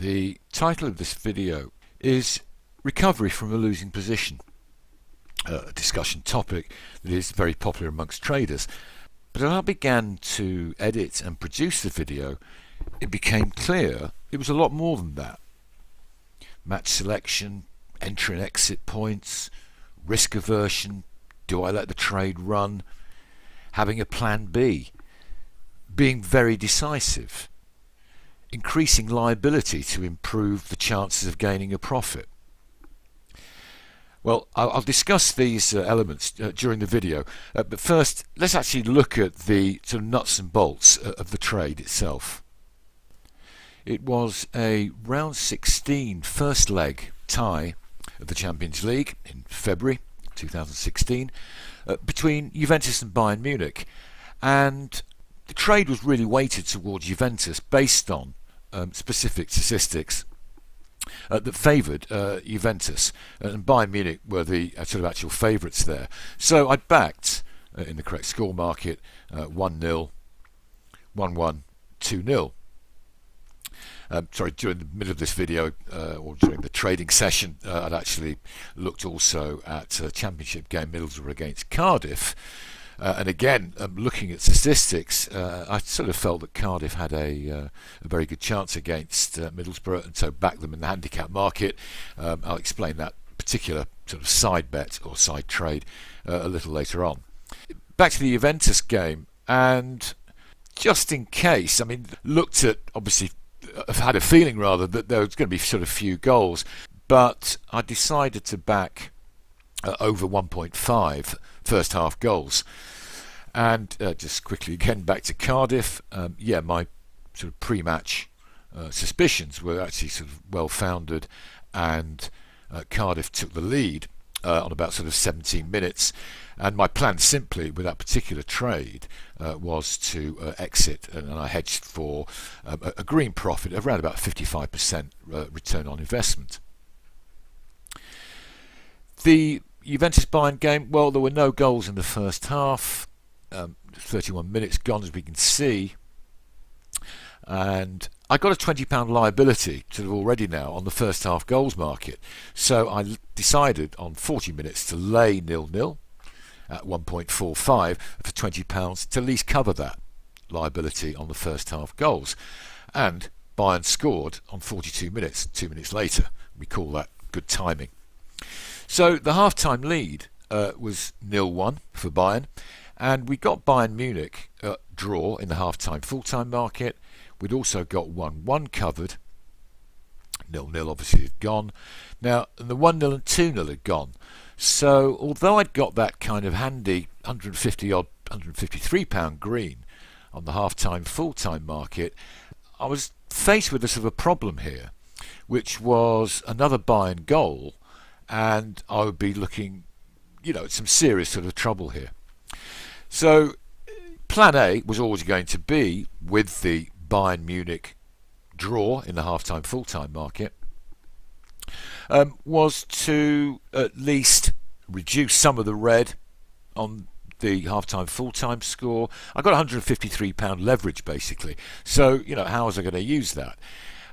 The title of this video is Recovery from a Losing Position, a discussion topic that is very popular amongst traders. But as I began to edit and produce the video, it became clear it was a lot more than that. Match selection, entry and exit points, risk aversion, do I let the trade run, having a plan B, being very decisive, increasing liability to improve the chances of gaining a profit. Well, I'll discuss these elements during the video, but first let's actually look at the sort of nuts and bolts of the trade itself. It was a round 16 first leg tie of the Champions League in February 2016 between Juventus and Bayern Munich, and the trade was really weighted towards Juventus based on specific statistics that favoured Juventus, and Bayern Munich were the sort of actual favourites there. So I backed in the correct score market 1-0, 1-1, 2-0. During the middle of this video, or during the trading session, I'd actually looked also at a championship game, Middlesbrough against Cardiff. And again, looking at statistics, I sort of felt that Cardiff had a very good chance against Middlesbrough, and so backed them in the handicap market. I'll explain that particular sort of side bet or side trade a little later on. Back to the Juventus game, and just in case, I mean, looked at, obviously, I've had a feeling rather that there was going to be sort of few goals, but I decided to back over 1.5 first half goals. And just quickly again back to Cardiff, my sort of pre-match suspicions were actually sort of well founded, and Cardiff took the lead on about sort of 17 minutes, and my plan simply with that particular trade was to exit, and I hedged for a green profit of around about 55% return on investment. The Juventus-Bayern game, well, there were no goals in the first half. 31 minutes gone, as we can see, and I got a £20 liability sort of already now on the first half goals market, so I decided on 40 minutes to lay 0-0 at 1.45 for £20 to at least cover that liability on the first half goals. And Bayern scored on 42 minutes, 2 minutes later. We call that good timing. So the half-time lead was 0-1 for Bayern, and we got Bayern Munich draw in the half-time full-time market. We'd also got 1-1 covered. 0-0 obviously had gone. Now, the 1-0 and 2-0 had gone. So although I'd got that kind of handy £153 green on the half-time full-time market, I was faced with a sort of a problem here, which was another Bayern goal, and I would be looking, at some serious sort of trouble here. So plan A was always going to be, with the Bayern Munich draw in the half-time full-time market, was to at least reduce some of the red on the half-time full-time score. I got £153 leverage basically, so how was I going to use that?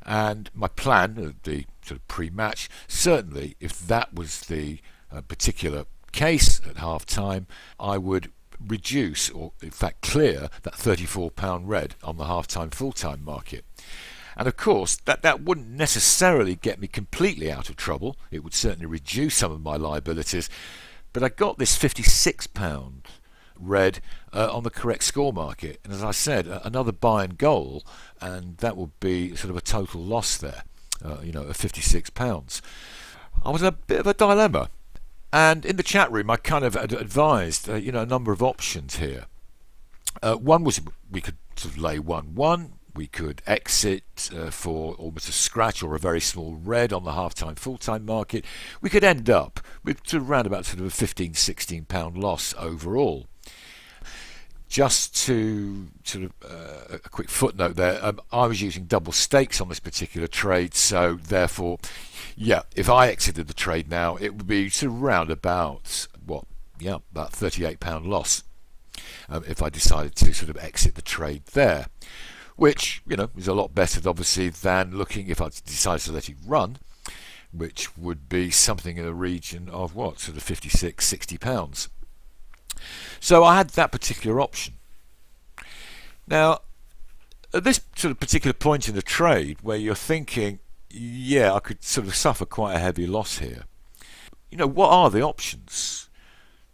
And my plan, the sort of pre-match, certainly if that was the particular case at half-time, I would reduce, or in fact clear, that £34 red on the half-time full-time market. And of course that wouldn't necessarily get me completely out of trouble. It would certainly reduce some of my liabilities, but I got this £56 red on the correct score market, and as I said, another Bayern goal, and that would be sort of a total loss there, of £56. I was in a bit of a dilemma, and in the chat room I kind of advised a number of options here. One was we could sort of lay 1-1, we could exit for almost a scratch or a very small red on the half-time full-time market. We could end up with sort of around about sort of a £15-16 loss overall. Just to sort of a quick footnote there, I was using double stakes on this particular trade, so therefore, if I exited the trade now, it would be sort of round about about £38 loss if I decided to sort of exit the trade there. which, is a lot better, obviously, than looking if I decided to let it run, which would be something in the region of what, sort of £56, £60. So I had that particular option. Now, at this sort of particular point in the trade where you're thinking, yeah, I could sort of suffer quite a heavy loss here, what are the options?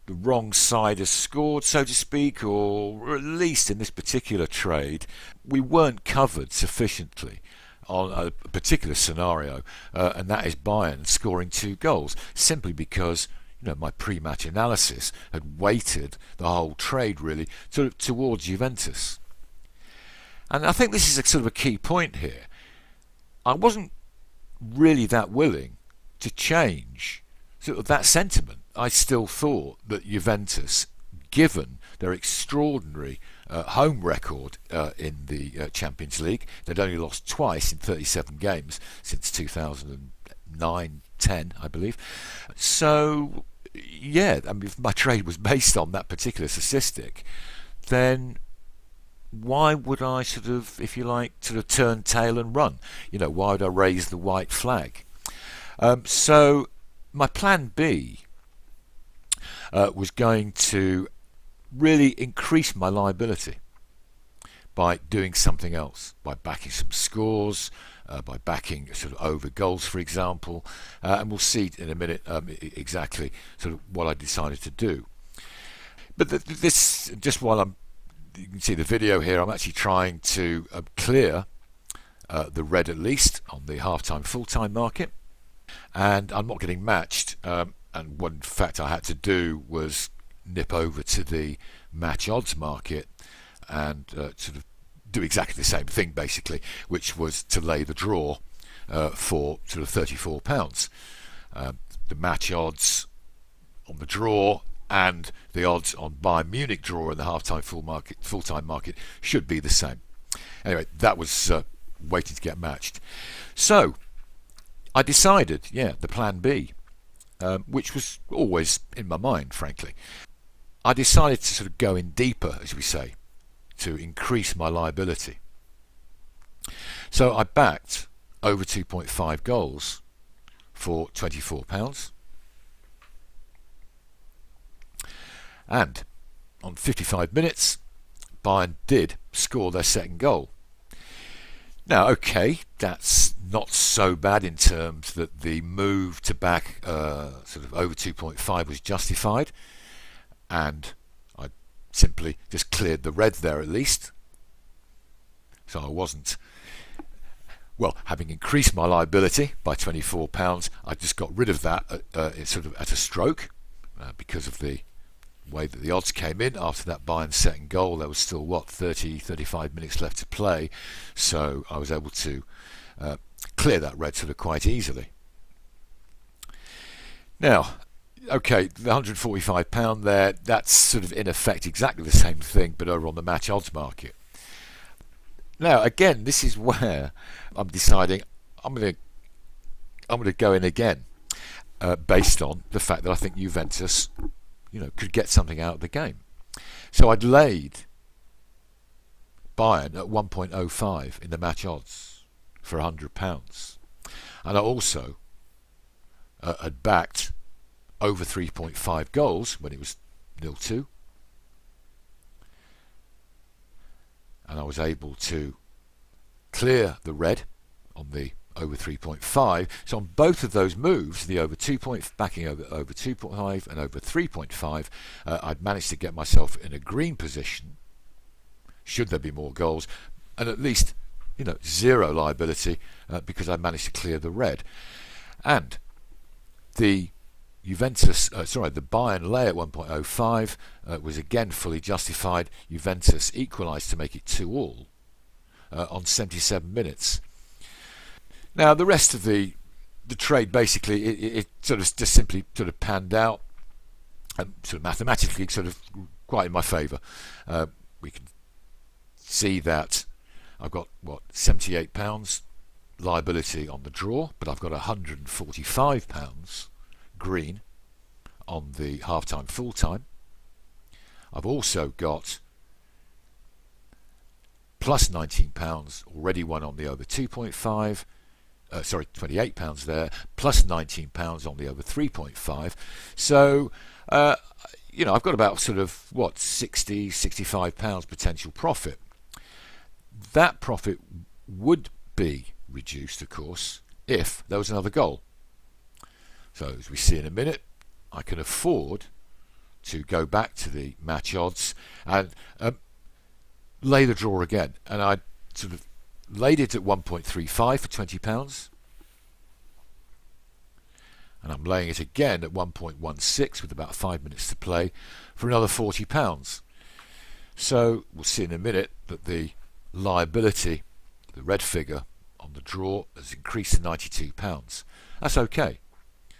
The wrong side has scored, so to speak, or at least in this particular trade, we weren't covered sufficiently on a particular scenario, and that is Bayern scoring 2 goals, simply because my pre-match analysis had weighted the whole trade really towards Juventus. And I think this is a sort of a key point here. I wasn't really that willing to change sort of that sentiment. I still thought that Juventus, given their extraordinary home record in the Champions League, they'd only lost twice in 37 games since 2009-10, I believe. So, yeah, I mean, if my trade was based on that particular statistic, then why would I sort of, if you like, sort of turn tail and run? Why would I raise the white flag? So my plan B was going to really increase my liability by doing something else, by backing some scores, by backing sort of over goals, for example, and we'll see in a minute exactly sort of what I decided to do. But this, just while you can see the video here, I'm actually trying to clear the red at least on the half-time, full-time market, and I'm not getting matched. And one fact I had to do was nip over to the match odds market and sort of do exactly the same thing basically, which was to lay the draw for sort of £34. The match odds on the draw and the odds on Bayern Munich draw in the half-time full-time market should be the same. Anyway, that was waiting to get matched. So I decided, the plan B, which was always in my mind, frankly. I decided to sort of go in deeper, as we say, to increase my liability. So I backed over 2.5 goals for £24. And on 55 minutes, Bayern did score their second goal. Now, okay, that's not so bad in terms that the move to back sort of over 2.5 was justified, and I simply just cleared the red there at least. So I wasn't, well, having increased my liability by £24, I just got rid of that sort of at a stroke because of the way that the odds came in after that Bayern second goal. There was still 35 minutes left to play, so I was able to clear that red sort of quite easily. Now, okay, the £145 there, that's sort of in effect exactly the same thing, but over on the match odds market. Now, again, this is where I'm deciding I'm going to go in again, based on the fact that I think Juventus could get something out of the game. So I'd laid Bayern at 1.05 in the match odds for £100. And I also had backed over 3.5 goals when it was 0-2. And I was able to clear the red on the over 3.5. So on both of those moves, the over 2 backing over 2.5 and over 3.5, I'd managed to get myself in a green position should there be more goals, and at least zero liability because I managed to clear the red. And the the Bayern lay at 1.05 was again fully justified. Juventus equalised to make it 2-2 on 77 minutes. Now, the rest of the trade, basically, it sort of just simply sort of panned out, sort of mathematically, sort of quite in my favour. We can see that I've got, £78 liability on the draw, but I've got £145 green on the half-time, full-time. I've also got plus £19, already one on the over 2.5. Sorry, £28 there, plus £19 on the over 3.5. So, I've got about sort of, what, £65 potential profit. That profit would be reduced, of course, if there was another goal. So, as we see in a minute, I can afford to go back to the match odds and lay the draw again. And I sort of laid it at 1.35 for £20. And I'm laying it again at 1.16 with about 5 minutes to play for another £40. So we'll see in a minute that the liability, the red figure on the draw, has increased to £92. That's okay,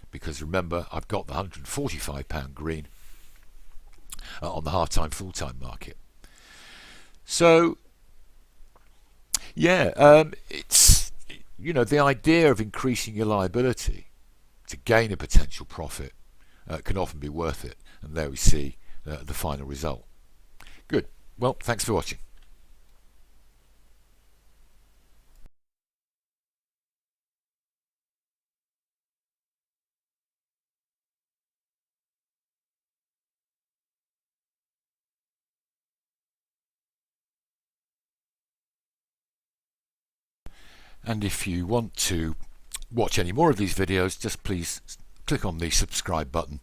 because remember, I've got the £145 green on the half-time, full-time market. So, it's, the idea of increasing your liability to gain a potential profit can often be worth it. And there we see the final result. Good. Well, thanks for watching. And if you want to watch any more of these videos, just please click on the subscribe button